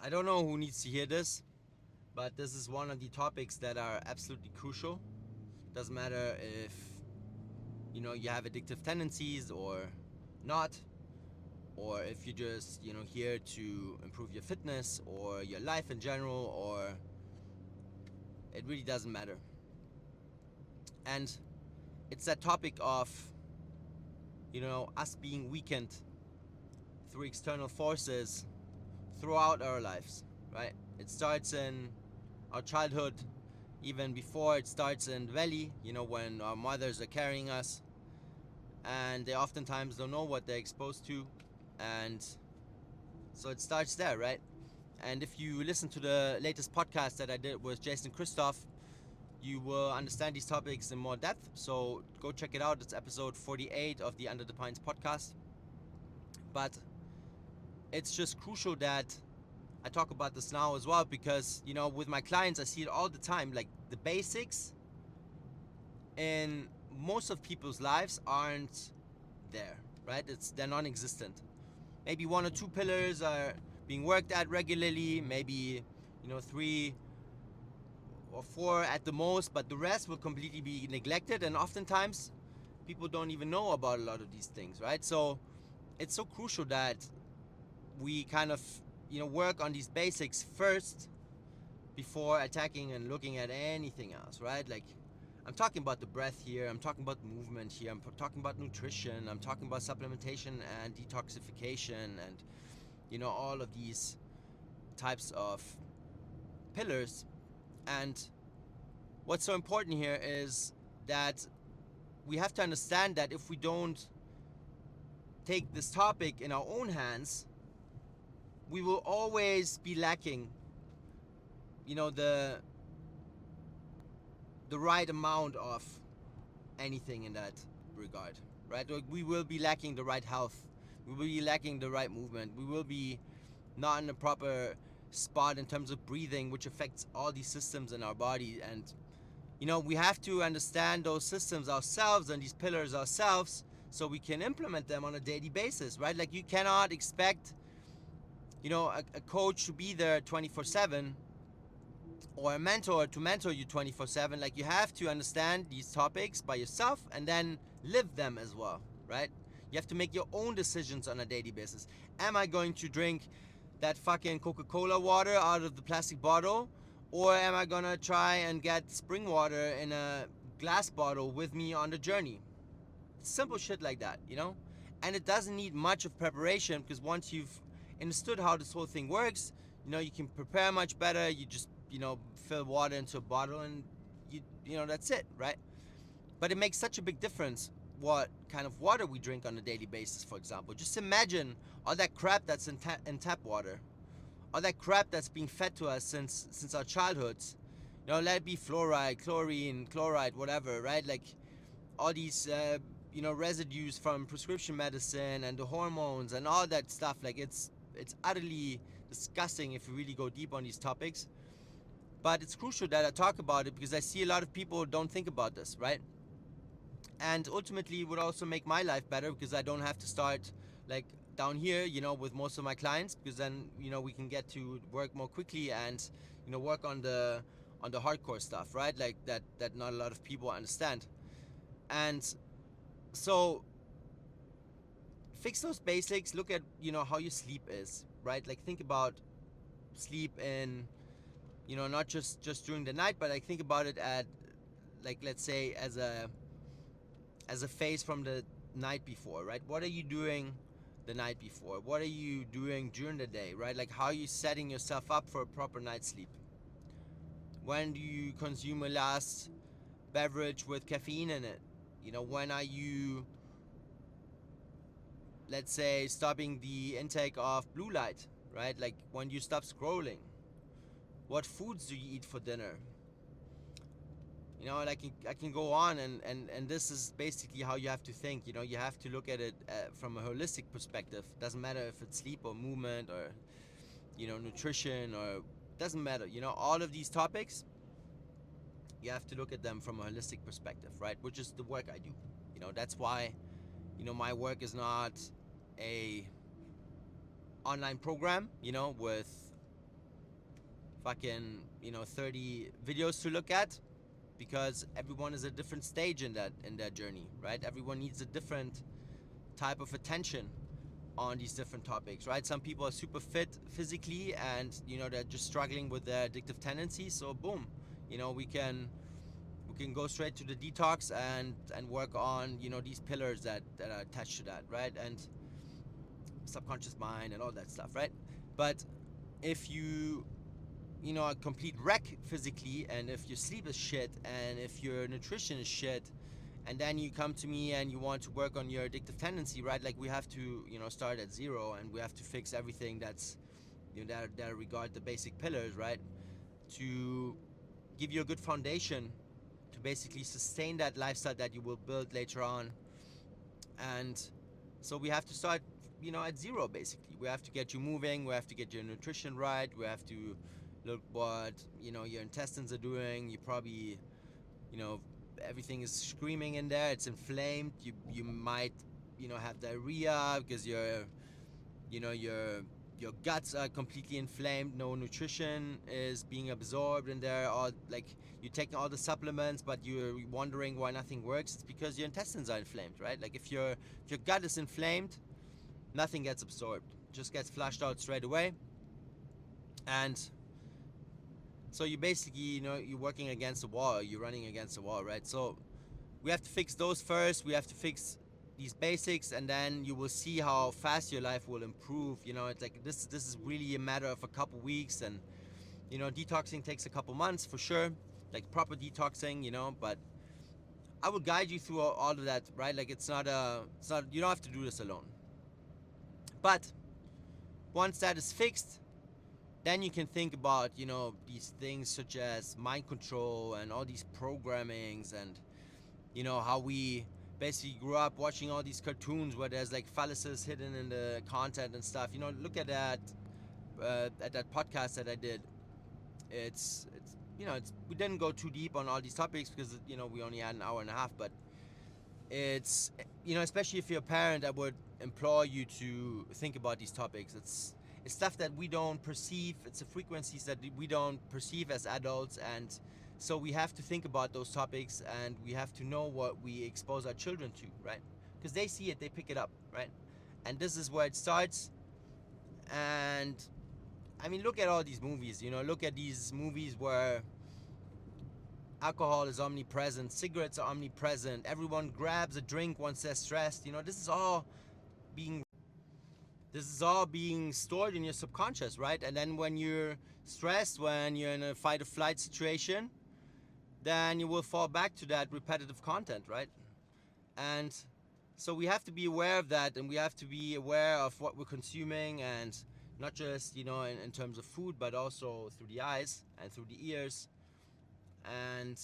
I don't know who needs to hear this, but this is one of the topics that are absolutely crucial. Doesn't matter if you have addictive tendencies or not, or if you're just here to improve your fitness or your life in general, or it really doesn't matter. And it's that topic of us being weakened through external forces throughout our lives, right? It starts in our childhood, even before it starts in belly, when our mothers are carrying us, and they oftentimes don't know what they're exposed to, and so it starts there, right? And if you listen to the latest podcast that I did with Jason Christoph, you will understand these topics in more depth. So go check it out. It's episode 48 of the Under the Pines podcast. But it's just crucial that I talk about this now as well because, with my clients, I see it all the time. Like the basics in most of people's lives aren't there, right? They're non-existent. Maybe one or two pillars are being worked at regularly, maybe, three or four at the most, but the rest will completely be neglected. And oftentimes, people don't even know about a lot of these things, right? So it's so crucial that we kind of, work on these basics first before attacking and looking at anything else, right? Like, I'm talking about the breath here, I'm talking about movement here, I'm talking about nutrition, I'm talking about supplementation and detoxification, and all of these types of pillars. And what's so important here is that we have to understand that if we don't take this topic in our own hands, we will always be lacking, the right amount of anything in that regard, right? We will be lacking the right health, we will be lacking the right movement, we will be not in the proper spot in terms of breathing, which affects all these systems in our body. And we have to understand those systems ourselves and these pillars ourselves so we can implement them on a daily basis, right? Like, you cannot expect a coach to be there 24/7 or a mentor to mentor you 24/7. Like, you have to understand these topics by yourself and then live them as well, right? You have to make your own decisions on a daily basis. Am I going to drink that fucking Coca-Cola water out of the plastic bottle, or am I gonna try and get spring water in a glass bottle with me on the journey? Simple shit like that, and it doesn't need much of preparation, because once you've understood how this whole thing works, you can prepare much better. You just fill water into a bottle, and that's it, right? But it makes such a big difference what kind of water we drink on a daily basis. For example, just imagine all that crap that's in tap water, all that crap that's being fed to us since our childhoods. Let it be fluoride, chlorine, chloride, whatever, right? Like, all these residues from prescription medicine and the hormones and all that stuff. Like, it's utterly disgusting if you really go deep on these topics. But it's crucial that I talk about it because I see a lot of people don't think about this, right? And ultimately it would also make my life better because I don't have to start like down here, with most of my clients, because then we can get to work more quickly and work on the hardcore stuff, right? Like that not a lot of people understand. And so fix those basics. Look at how your sleep is, right? Like, think about sleep in not just during the night, but like think about it at, like, let's say as a phase from the night before, right? What are you doing the night before? What are you doing during the day, right? Like, how are you setting yourself up for a proper night's sleep? When do you consume a last beverage with caffeine in it? When are you, let's say, stopping the intake of blue light, right? Like, when you stop scrolling. What foods do you eat for dinner? And I can go on, and this is basically how you have to think. You have to look at it from a holistic perspective. Doesn't matter if it's sleep or movement or nutrition, or doesn't matter. All of these topics, you have to look at them from a holistic perspective, right? Which is the work I do. That's why my work is not a online program, with fucking 30 videos to look at, because everyone is a different stage in that journey, right? Everyone needs a different type of attention on these different topics, right? Some people are super fit physically, and they're just struggling with their addictive tendencies. So boom, we can go straight to the detox and work on these pillars that are attached to that, right? And subconscious mind and all that stuff, right? But if you a complete wreck physically, and if your sleep is shit, and if your nutrition is shit, and then you come to me and you want to work on your addictive tendency, right? Like, we have to start at zero, and we have to fix everything that's that regard the basic pillars, right? To give you a good foundation to basically sustain that lifestyle that you will build later on. And so we have to start at zero. Basically, we have to get you moving, we have to get your nutrition right, we have to look what your intestines are doing. You probably everything is screaming in there, it's inflamed. You might have diarrhea because your guts are completely inflamed, no nutrition is being absorbed in there, or like you're taking all the supplements but you're wondering why nothing works. It's because your intestines are inflamed, right? Like, if your gut is inflamed, nothing gets absorbed, just gets flushed out straight away. And so you basically you're working against a wall, you're running against a wall, right? So we have to fix those first. We have to fix these basics, and then you will see how fast your life will improve. It's like this is really a matter of a couple weeks, and detoxing takes a couple months for sure, like proper detoxing, but I will guide you through all of that, right? Like, it's not you don't have to do this alone. But once that is fixed, then you can think about these things such as mind control and all these programmings, and how we basically grew up watching all these cartoons where there's like phalluses hidden in the content and stuff. Look at that podcast that I did. It's we didn't go too deep on all these topics because we only had an hour and a half, but it's especially if you're a parent, I would implore you to think about these topics. It's stuff that we don't perceive. It's the frequencies that we don't perceive as adults, and so we have to think about those topics, and we have to know what we expose our children to, right? Because they see it, they pick it up, right? And this is where it starts. And I mean, look at all these movies. Look at these movies where alcohol is omnipresent, cigarettes are omnipresent, everyone grabs a drink once they're stressed. Being this is all being stored in your subconscious, right? And then when you're stressed, when you're in a fight or flight situation, then you will fall back to that repetitive content, right? And so we have to be aware of that, and we have to be aware of what we're consuming, and not just in terms of food, but also through the eyes and through the ears. And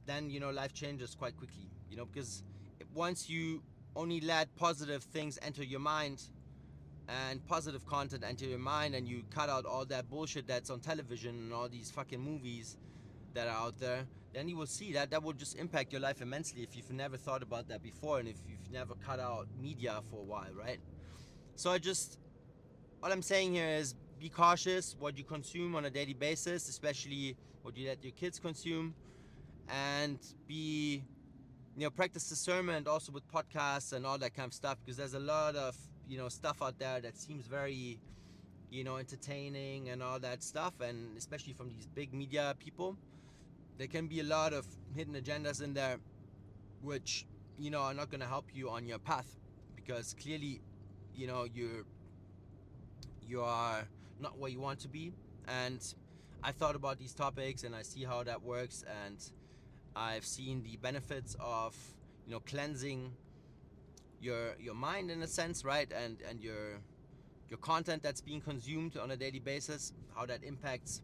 then life changes quite quickly, because once you only let positive things enter your mind and positive content enter your mind, and you cut out all that bullshit that's on television and all these fucking movies that are out there, then you will see that will just impact your life immensely if you've never thought about that before, and if you've never cut out media for a while, right? So all I'm saying here is, be cautious what you consume on a daily basis, especially what you let your kids consume, and practice discernment also with podcasts and all that kind of stuff, because there's a lot of stuff out there that seems very entertaining and all that stuff, and especially from these big media people, there can be a lot of hidden agendas in there which are not going to help you on your path, because clearly you are not where you want to be. And I thought about these topics, and I see how that works, and I've seen the benefits of cleansing your mind in a sense, right? And your content that's being consumed on a daily basis, how that impacts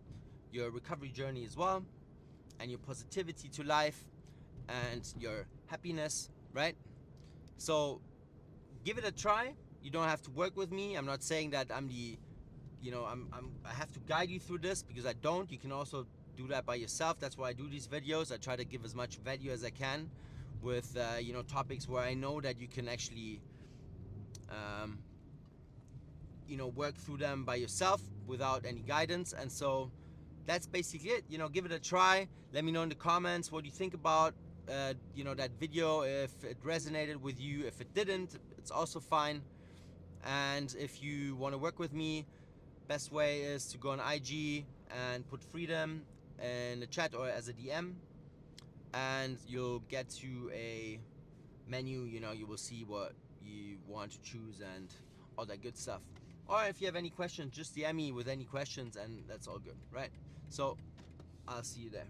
your recovery journey as well, and your positivity to life, and your happiness, right? So give it a try. You don't have to work with me. I'm not saying that I'm the I have to guide you through this, because I don't. You can also do that by yourself. That's why I do these videos. I try to give as much value as I can with topics where I know that you can actually work through them by yourself without any guidance. And so that's basically it. You know, give it a try. Let me know in the comments what you think about you know, that video, if it resonated with you. If it didn't, it's also fine. And if you want to work with me, best way is to go on IG and put Freedom in the chat or as a DM, and you'll get to a menu. You know, you will see what you want to choose and all that good stuff. Or if you have any questions, just DM me with any questions, and that's all good, right? So I'll see you there.